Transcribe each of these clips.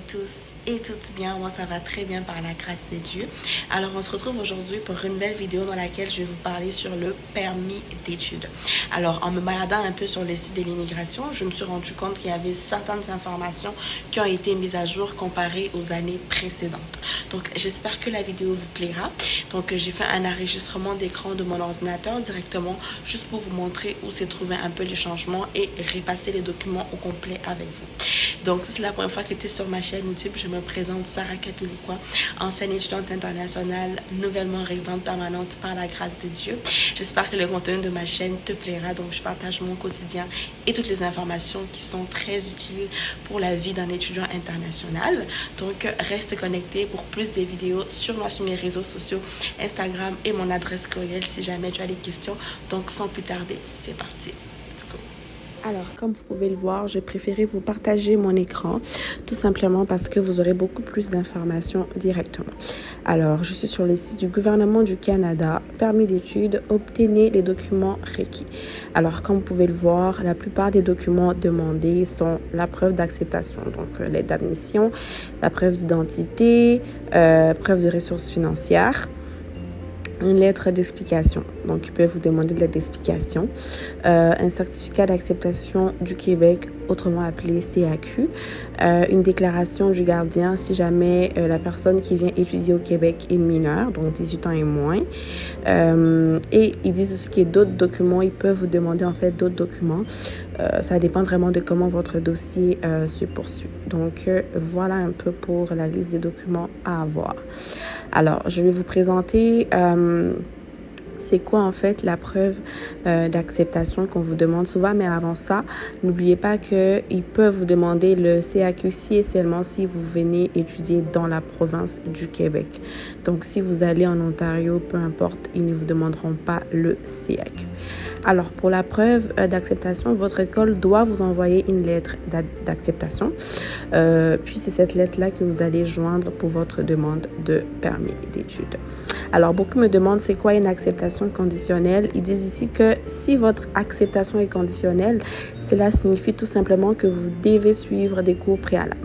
tous et toutes bien. Moi, ça va très bien par la grâce de Dieu. Alors, on se retrouve aujourd'hui pour une nouvelle vidéo dans laquelle je vais vous parler sur le permis d'études. Alors, en me baladant un peu sur le site de l'immigration, je me suis rendu compte qu'il y avait certaines informations qui ont été mises à jour comparées aux années précédentes. Donc, j'espère que la vidéo vous plaira. Donc, j'ai fait un enregistrement d'écran de mon ordinateur directement juste pour vous montrer où s'est trouvé un peu les changements et repasser les documents au complet avec vous. Donc, si c'est la première fois que tu es sur ma chaîne YouTube, je me présente Sarah Kapilikwa, ancienne étudiante internationale, nouvellement résidente permanente par la grâce de Dieu. J'espère que le contenu de ma chaîne te plaira. Donc, je partage mon quotidien et toutes les informations qui sont très utiles pour la vie d'un étudiant international. Donc, reste connecté pour plus de vidéos sur moi, sur mes réseaux sociaux, Instagram et mon adresse courriel si jamais tu as des questions. Donc, sans plus tarder, c'est parti. Alors, comme vous pouvez le voir, j'ai préféré vous partager mon écran, tout simplement parce que vous aurez beaucoup plus d'informations directement. Alors, je suis sur le site du gouvernement du Canada, permis d'études, obtenez les documents requis. Alors, comme vous pouvez le voir, la plupart des documents demandés sont la preuve d'acceptation, donc l'aide d'admission, la preuve d'identité, preuve de ressources financières, une lettre d'explication. Donc, ils peuvent vous demander de l'aide d'explication. Un certificat d'acceptation du Québec, autrement appelé CAQ. Une déclaration du gardien si jamais la personne qui vient étudier au Québec est mineure, donc 18 ans et moins. Et ils disent aussi qu'il y a d'autres documents. Ils peuvent vous demander en fait d'autres documents. Ça dépend vraiment de comment votre dossier se poursuit. Donc, voilà un peu pour la liste des documents à avoir. Alors, je vais vous présenter c'est quoi en fait la preuve d'acceptation qu'on vous demande souvent. Mais avant ça, n'oubliez pas qu'ils peuvent vous demander le CAQ si et seulement si vous venez étudier dans la province du Québec. Donc, si vous allez en Ontario, peu importe, ils ne vous demanderont pas le CAQ. Alors, pour la preuve d'acceptation, votre école doit vous envoyer une lettre d'acceptation. Puis, c'est cette lettre-là que vous allez joindre pour votre demande de permis d'études. Alors, beaucoup me demandent c'est quoi une acceptation conditionnelle. Ils disent ici que si votre acceptation est conditionnelle, cela signifie tout simplement que vous devez suivre des cours préalables.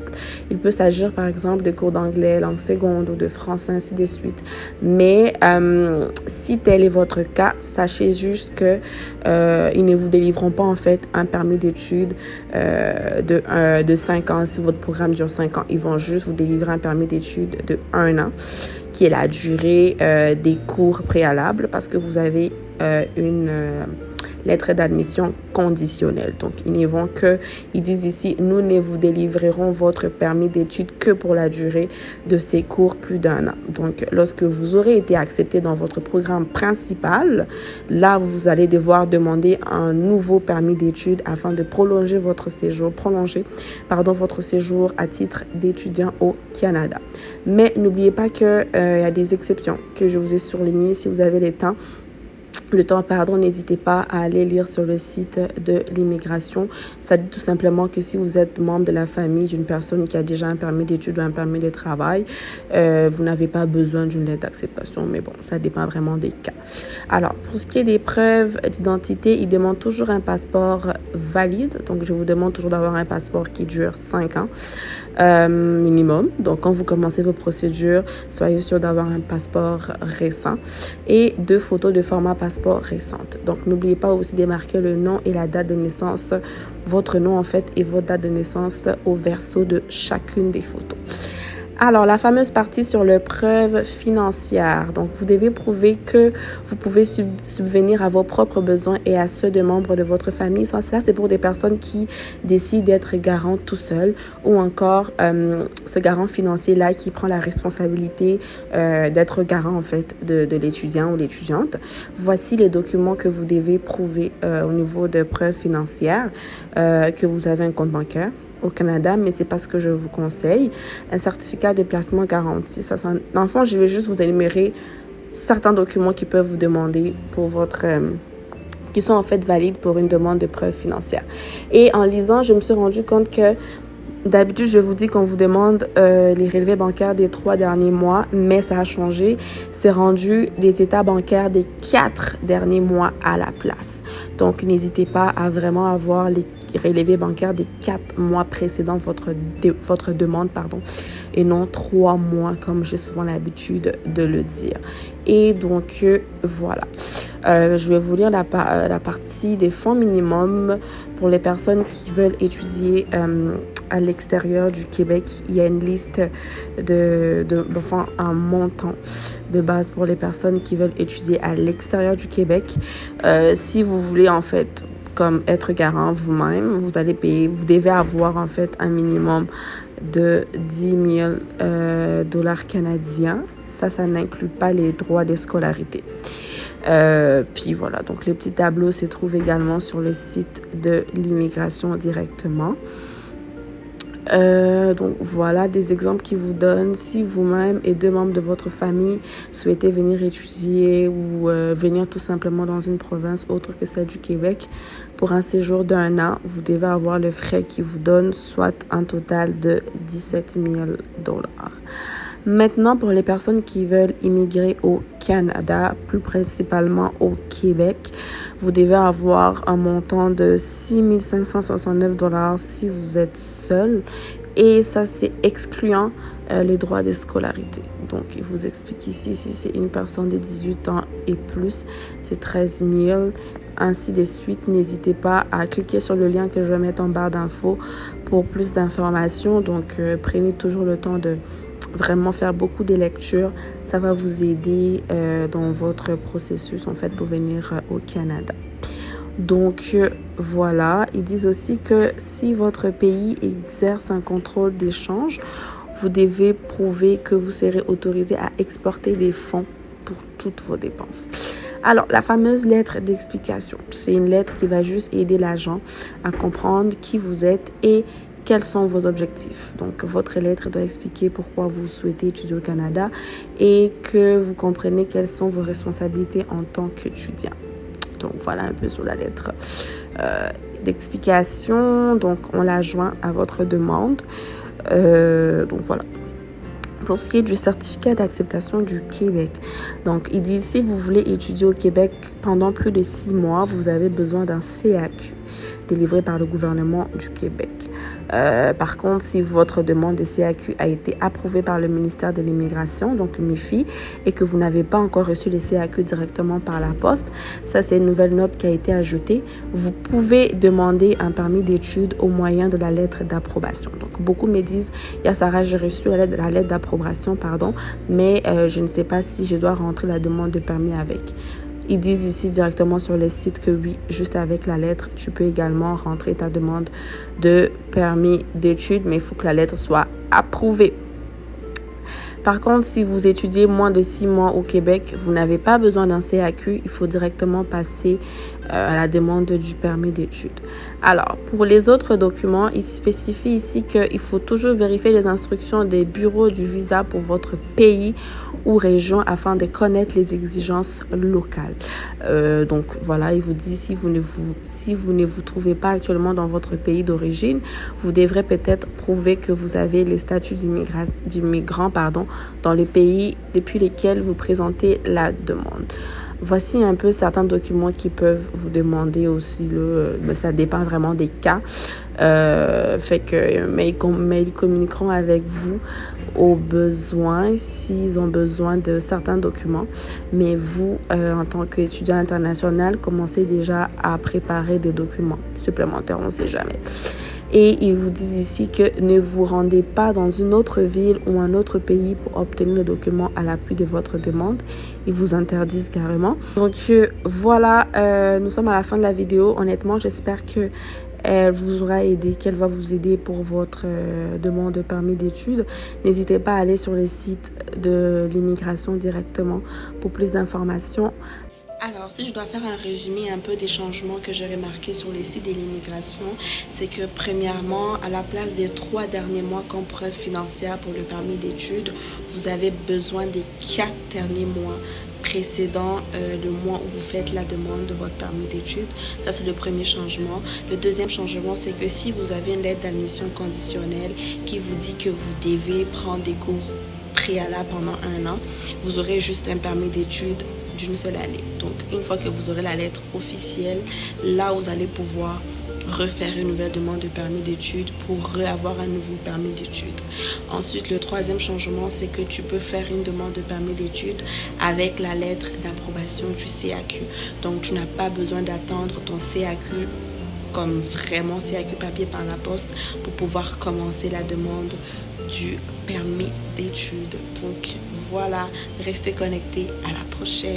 Il peut s'agir par exemple de cours d'anglais, langue seconde ou de français, ainsi de suite. Mais si tel est votre cas, sachez juste que ils ne vous délivreront pas en fait un permis d'études de 5 ans. Si votre programme dure 5 ans, ils vont juste vous délivrer un permis d'études de 1 an, qui est la durée des cours préalables, parce que vous avez une lettre d'admission conditionnelle. Donc, ils disent ici, nous ne vous délivrerons votre permis d'études que pour la durée de ces cours plus d'1 an. Donc, lorsque vous aurez été accepté dans votre programme principal, là, vous allez devoir demander un nouveau permis d'études afin de prolonger votre séjour à titre d'étudiant au Canada. Mais n'oubliez pas qu'il y a des exceptions que je vous ai surlignées si vous avez le temps, n'hésitez pas à aller lire sur le site de l'immigration. Ça dit tout simplement que si vous êtes membre de la famille d'une personne qui a déjà un permis d'études ou un permis de travail, vous n'avez pas besoin d'une lettre d'acceptation. Mais bon, ça dépend vraiment des cas. Alors, pour ce qui est des preuves d'identité, ils demandent toujours un passeport valide. Donc, je vous demande toujours d'avoir un passeport qui dure 5 ans minimum. Donc, quand vous commencez vos procédures, soyez sûr d'avoir un passeport récent et 2 photos de format passeport récente. Donc, n'oubliez pas aussi de marquer le nom et la date de naissance, votre nom en fait et votre date de naissance au verso de chacune des photos. Alors, la fameuse partie sur le preuve financière. Donc, vous devez prouver que vous pouvez subvenir à vos propres besoins et à ceux de membres de votre famille. Ça, c'est pour des personnes qui décident d'être garant tout seul, ou encore ce garant financier-là qui prend la responsabilité d'être garant en fait de l'étudiant ou l'étudiante. Voici les documents que vous devez prouver au niveau de preuves financières, que vous avez un compte bancaire au Canada, mais c'est pas ce que je vous conseille. Un certificat de placement garanti. Dans le fond, je vais juste vous énumérer certains documents qui peuvent vous demander pour votre qui sont en fait valides pour une demande de preuve financière. Et en lisant, je me suis rendu compte que d'habitude, je vous dis qu'on vous demande les relevés bancaires des 3 derniers mois, mais ça a changé. C'est rendu les états bancaires des 4 derniers mois à la place. Donc, n'hésitez pas à vraiment avoir les relevé bancaire des 4 mois précédant votre demande, et non 3 mois comme j'ai souvent l'habitude de le dire. Et donc voilà, je vais vous lire la partie des fonds minimum pour les personnes qui veulent étudier à l'extérieur du Québec. Il y a une liste enfin un montant de base pour les personnes qui veulent étudier à l'extérieur du Québec. Si vous voulez en fait comme être garant vous-même, vous allez payer, vous devez avoir en fait un minimum de 10 000 dollars canadiens. Ça n'inclut pas les droits de scolarité. Puis voilà, donc les petits tableaux se trouvent également sur le site de l'immigration directement. Donc voilà des exemples qui vous donnent si vous-même et 2 membres de votre famille souhaitez venir étudier ou venir tout simplement dans une province autre que celle du Québec pour un séjour d'1 an. Vous devez avoir le frais qui vous donne soit un total de 17 000 dollars. Maintenant, pour les personnes qui veulent immigrer au Canada, plus principalement au Québec, vous devez avoir un montant de 6 569 dollars si vous êtes seul. Et ça, c'est excluant les droits de scolarité. Donc, il vous explique ici, si c'est une personne de 18 ans et plus, c'est 13 000. Ainsi de suite, n'hésitez pas à cliquer sur le lien que je vais mettre en barre d'infos pour plus d'informations. Donc, prenez toujours le temps de vraiment faire beaucoup de lectures. Ça va vous aider dans votre processus en fait pour venir au Canada. Donc voilà, ils disent aussi que si votre pays exerce un contrôle d'échange, vous devez prouver que vous serez autorisé à exporter des fonds pour toutes vos dépenses. Alors, la fameuse lettre d'explication, c'est une lettre qui va juste aider l'agent à comprendre qui vous êtes et quels sont vos objectifs. Donc, votre lettre doit expliquer pourquoi vous souhaitez étudier au Canada et que vous comprenez quelles sont vos responsabilités en tant qu'étudiant. Donc, voilà un peu sur la lettre d'explication. Donc, on la joint à votre demande. Donc, voilà. Pour ce qui est du certificat d'acceptation du Québec, donc il dit si vous voulez étudier au Québec pendant plus de 6 mois, vous avez besoin d'un CAQ délivré par le gouvernement du Québec. Par contre, si votre demande de CAQ a été approuvée par le ministère de l'Immigration, donc le MIFI, et que vous n'avez pas encore reçu les CAQ directement par la poste, ça c'est une nouvelle note qui a été ajoutée. Vous pouvez demander un permis d'études au moyen de la lettre d'approbation. Donc beaucoup me disent, Sarah, j'ai reçu la lettre d'approbation, mais je ne sais pas si je dois rentrer la demande de permis avec. Ils disent ici directement sur le site que oui, juste avec la lettre, tu peux également rentrer ta demande de permis d'études, mais il faut que la lettre soit approuvée. Par contre, si vous étudiez moins de 6 mois au Québec, vous n'avez pas besoin d'un CAQ, il faut directement passer à la demande du permis d'études. Alors, pour les autres documents, il spécifie ici qu'il faut toujours vérifier les instructions des bureaux du visa pour votre pays ou région afin de connaître les exigences locales. Donc, voilà, il vous dit si vous ne vous trouvez pas actuellement dans votre pays d'origine, vous devrez peut-être prouver que vous avez les statuts d'immigrant, dans le pays depuis lesquels vous présentez la demande. Voici un peu certains documents qui peuvent vous demander aussi. Ça dépend vraiment des cas. Mais ils communiqueront avec vous au besoin s'ils ont besoin de certains documents. Mais vous, en tant qu'étudiant international, commencez déjà à préparer des documents supplémentaires. On ne sait jamais. Et ils vous disent ici que ne vous rendez pas dans une autre ville ou un autre pays pour obtenir le document à l'appui de votre demande. Ils vous interdisent carrément. Donc voilà, nous sommes à la fin de la vidéo. Honnêtement, j'espère que elle vous aura aidé, qu'elle va vous aider pour votre demande de permis d'études. N'hésitez pas à aller sur le site de l'immigration directement pour plus d'informations. Alors, si je dois faire un résumé un peu des changements que j'ai remarqués sur les sites de l'immigration, c'est que premièrement, à la place des 3 derniers mois comme preuve financière pour le permis d'études, vous avez besoin des 4 derniers mois précédant le mois où vous faites la demande de votre permis d'études. Ça, c'est le premier changement. Le deuxième changement, c'est que si vous avez une lettre d'admission conditionnelle qui vous dit que vous devez prendre des cours préalables pendant 1 an, vous aurez juste un permis d'études d'une seule année. Donc, une fois que vous aurez la lettre officielle, là, vous allez pouvoir refaire une nouvelle demande de permis d'études pour avoir un nouveau permis d'études. Ensuite, le troisième changement, c'est que tu peux faire une demande de permis d'études avec la lettre d'approbation du CAQ. Donc, tu n'as pas besoin d'attendre ton CAQ comme vraiment CAQ papier par la poste pour pouvoir commencer la demande du permis d'études. Donc voilà, restez connectés, à la prochaine.